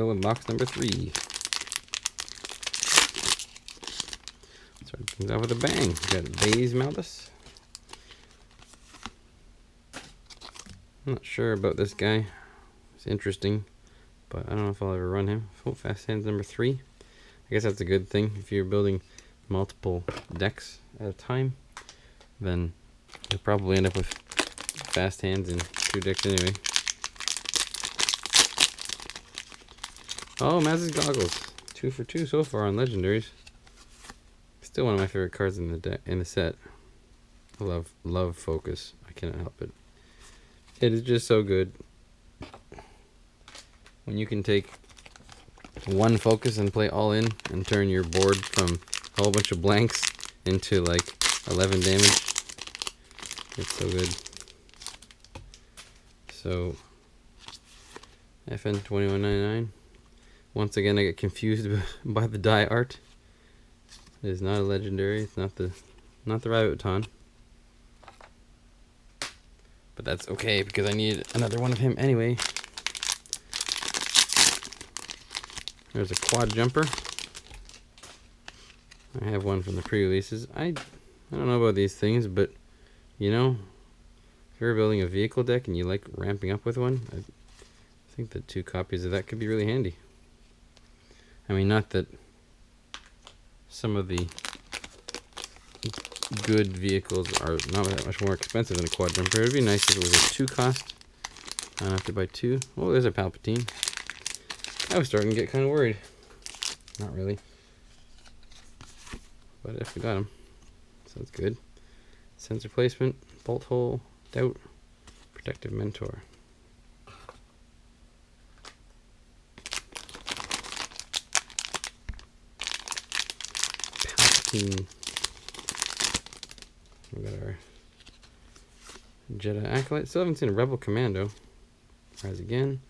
with box number 3. Start things off with a bang. We got Baze Malthus. I'm not sure about this guy. It's interesting, but I don't know if I'll ever run him. Fast Hands number 3. I guess that's a good thing. If you're building multiple decks at a time, then you'll probably end up with Fast Hands in 2 decks anyway. Oh, Maz's Goggles. 2 for 2 so far on Legendaries. Still one of my favorite cards in the set. I love Focus. I cannot help it. It is just so good. When you can take 1 Focus and play all in and turn your board from a whole bunch of blanks into like 11 damage. It's so good. So FN 2199. Once again, I get confused by the die art. It is not a legendary. It's not the Rabbit-Ton. But that's okay because I need another one of him anyway. There's a quad jumper. I have one from the pre-releases. I don't know about these things, but you know, if you're building a vehicle deck and you like ramping up with one, I think that 2 copies of that could be really handy. I mean, not that some of the good vehicles are not that much more expensive than a quad jumper. It would be nice if it was a 2 cost. I don't have to buy 2. Oh, there's a Palpatine. I was starting to get kind of worried. Not really. But if we got him, sounds good. Sensor placement, bolt hole, doubt, protective mentor. Palpatine. We got our Jedi Acolyte. Still haven't seen a Rebel Commando. Rise again.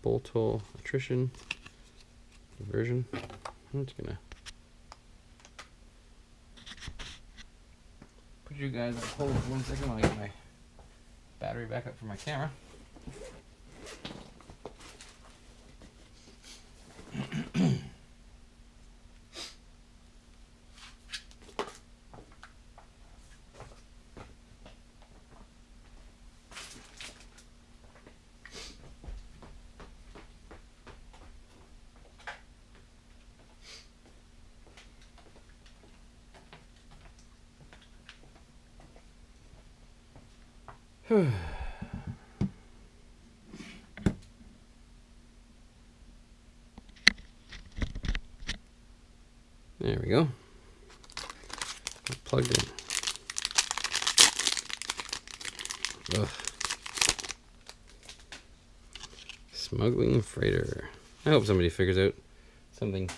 Bolt hole, attrition, diversion. I'm just gonna put you guys on hold for 1 second while I get my battery back up for my camera. There we go. Plugged in. Ugh. Smuggling freighter. I hope somebody figures out something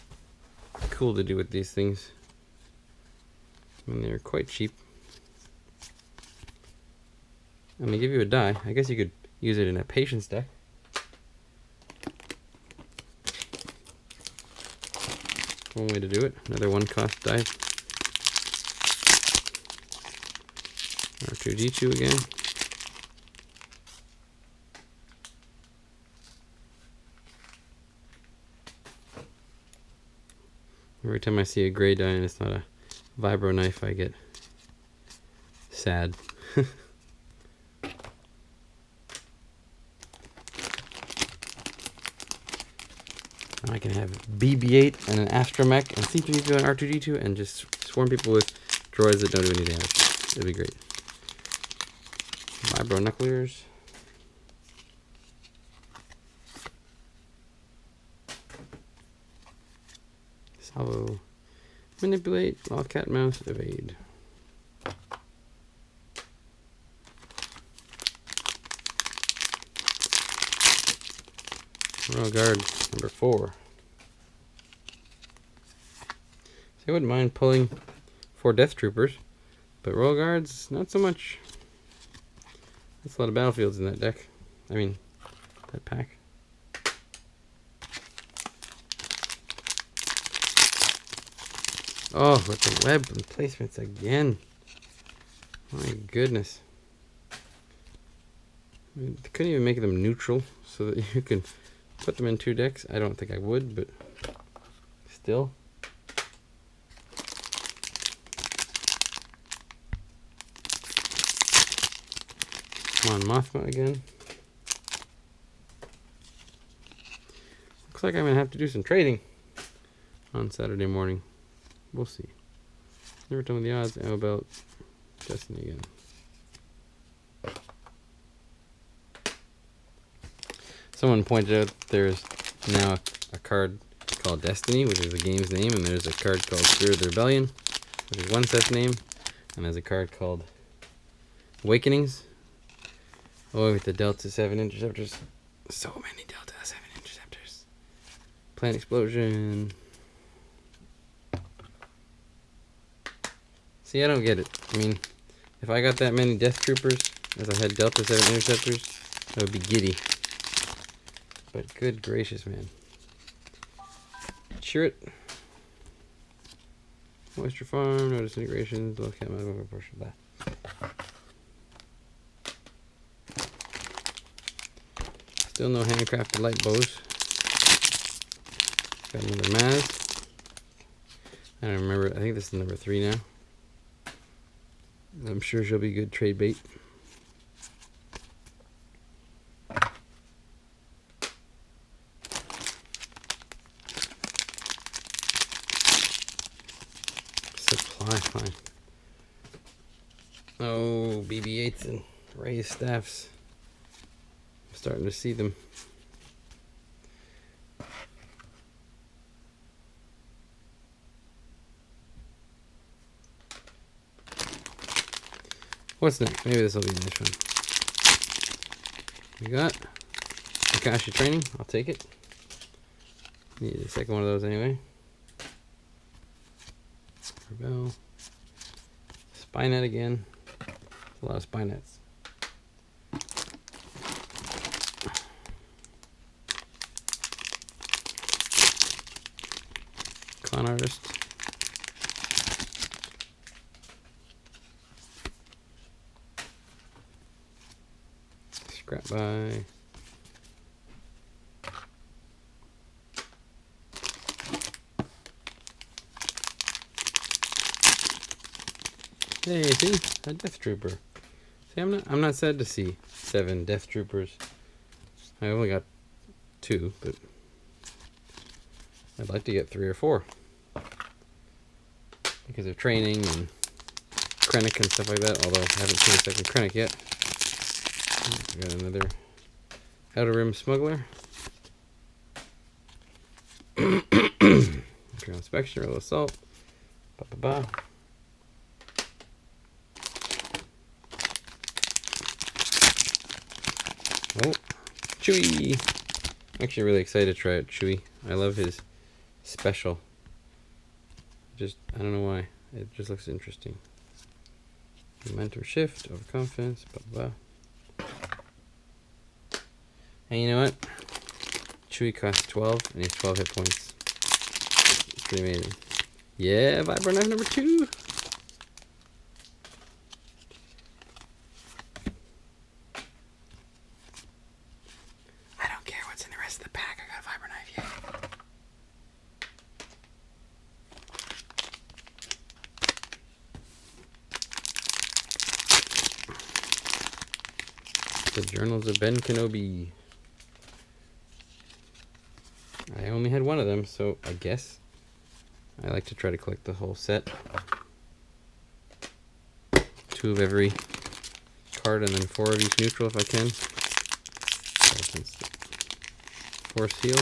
cool to do with these things. I mean, they're quite cheap. I'm gonna give you a die. I guess you could use it in a patience deck. One way to do it. Another 1 cost die. R2D2 again. Every time I see a gray die and it's not a vibro knife, I get sad. I can have BB-8 and an Astromech and C3PO and R2D2 and just swarm people with droids that don't do any damage. It'd be great. Vibro Knucklears. Salvo. Manipulate. Wildcat Mouse. Evade. Royal Guard number 4. So I wouldn't mind pulling 4 Death Troopers, but Royal Guards, not so much. That's a lot of battlefields in that deck. I mean, that pack. Oh, with the web placements again. My goodness. I mean, they couldn't even make them neutral so that you can put them in 2 decks. I don't think I would, but still. Come on, Mothma again. Looks like I'm going to have to do some trading on Saturday morning. We'll see. Never done with the odds. How about Destiny again? Someone pointed out there's now a card called Destiny, which is the game's name, and there's a card called Spirit of the Rebellion, which is one set's name, and there's a card called Awakenings. Oh, with the Delta 7 interceptors. So many Delta 7 interceptors. Plant Explosion. See, I don't get it. I mean, if I got that many Death Troopers as I had Delta 7 interceptors, I would be giddy. But good gracious, man. Cheer it. Moisture Farm, no disintegrations, love cat modifier portion of that. Still no handcrafted light bows. Got another Maz. I don't remember, I think this is number 3 now. I'm sure she'll be good trade bait. Supply fine. Oh, BB-8s and raised staffs. I'm starting to see them. What's next? Maybe this will be the next one. We got Akashi Training. I'll take it. Need a second one of those anyway. Rebel. Spynet again. A lot of Spynets. Con Artist. Scrap by. Hey, see, a Death Trooper. See, I'm not sad to see 7 Death Troopers. I only got 2, but I'd like to get 3 or 4 because of training and Krennic and stuff like that. Although I haven't seen a second Krennic yet. We got another Outer Rim Smuggler. Inspection, Real Assault. Ba-ba-ba. Oh, Chewie! I'm actually really excited to try out Chewie. I love his special. I don't know why. It just looks interesting. Momentum shift, overconfidence, blah blah. And you know what? Chewie costs 12 and he's 12 hit points. It's pretty amazing. Yeah, Vibro Knife number 2! I don't care what's in the rest of the pack, I got a Vibro Knife, yeah. The Journals of Ben Kenobi. I only had one of them, so I guess I like to try to collect the whole set. 2 of every card and then 4 of each neutral if I can. Force Heal.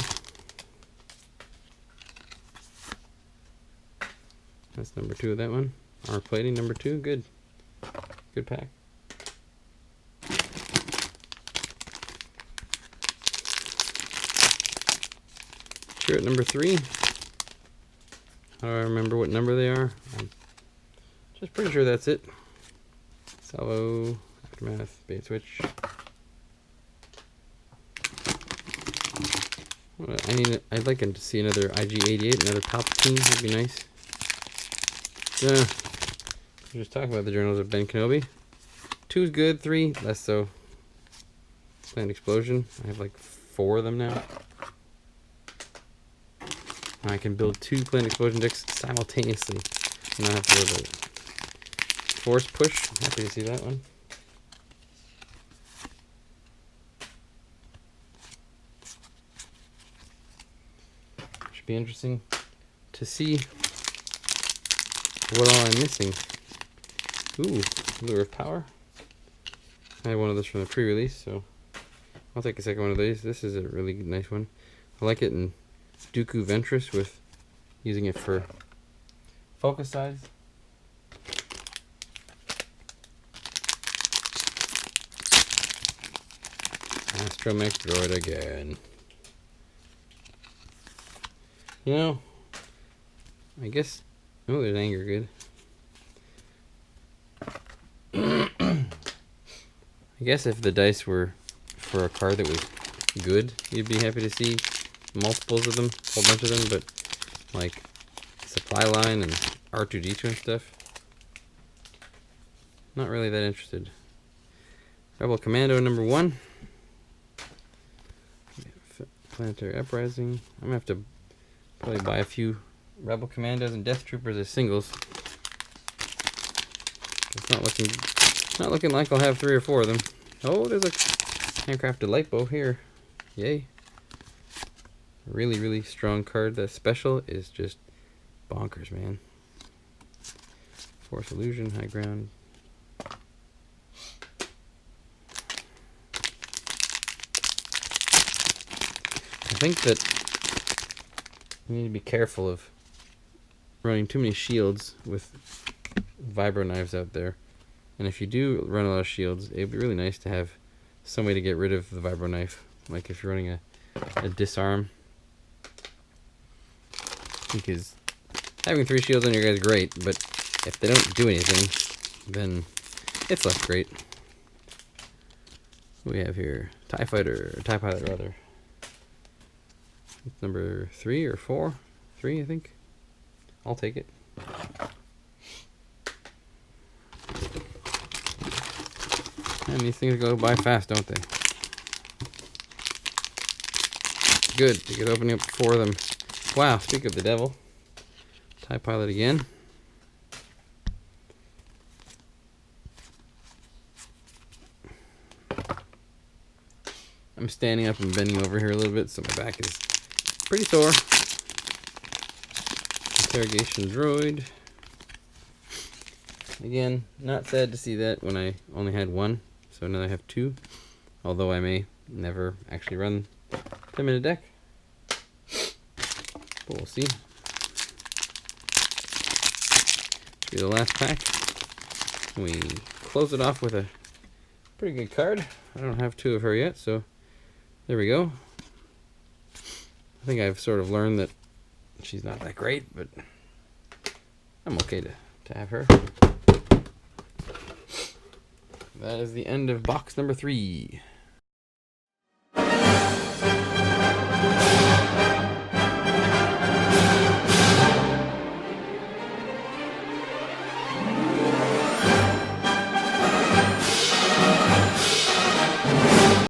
That's number 2 of that one. Armor Plating number 2, good. Good pack. At number 3. How do I remember what number they are? I'm just pretty sure that's it. Salvo, Aftermath, Bait Switch. I'd like him to see another IG-88, another Palpatine. That'd be nice. We're just talking about the Journals of Ben Kenobi. 2's good, 3 less so. Plant Explosion. I have like 4 of them now. I can build 2 planned explosion decks simultaneously. And I have to worry about force push. Happy to see that one. Should be interesting to see what all I'm missing. Ooh, Lure of Power. I had one of those from the pre-release, so I'll take a second one of these. This is a really nice one. I like it in Dooku Ventress with using it for focus size. Astromech Droid again. You know, I guess. Oh, there's Anger good. I guess if the dice were for a card that was good, you'd be happy to see multiples of them, a whole bunch of them, but like Supply Line and R2D2 and stuff, not really that interested. Rebel Commando number 1. Planetary Uprising. I'm gonna have to probably buy a few Rebel Commandos and Death Troopers as singles. It's not looking like I'll have 3 or 4 of them. Oh, there's a handcrafted light bow here. Yay. Really, really strong card. The special is just bonkers, man. Force Illusion, High Ground. I think that you need to be careful of running too many shields with vibro knives out there. And if you do run a lot of shields, it would be really nice to have some way to get rid of the vibro knife. Like if you're running a disarm. Because having 3 shields on your guy is great, but if they don't do anything, then it's less great. What do we have here? TIE Fighter, or TIE Pilot rather. Number 3 or 4? 3, I think. I'll take it. And these things go by fast, don't they? Good, because opening up 4 of them. Wow, speak of the devil. TIE Pilot again. I'm standing up and bending over here a little bit, so my back is pretty sore. Interrogation Droid. Again, not sad to see that when I only had 1, so now I have 2. Although I may never actually run them in a deck. But we'll see. Be the last pack. We close it off with a pretty good card. I don't have 2 of her yet, so there we go. I think I've sort of learned that she's not that great, but I'm okay to have her. That is the end of box number 3.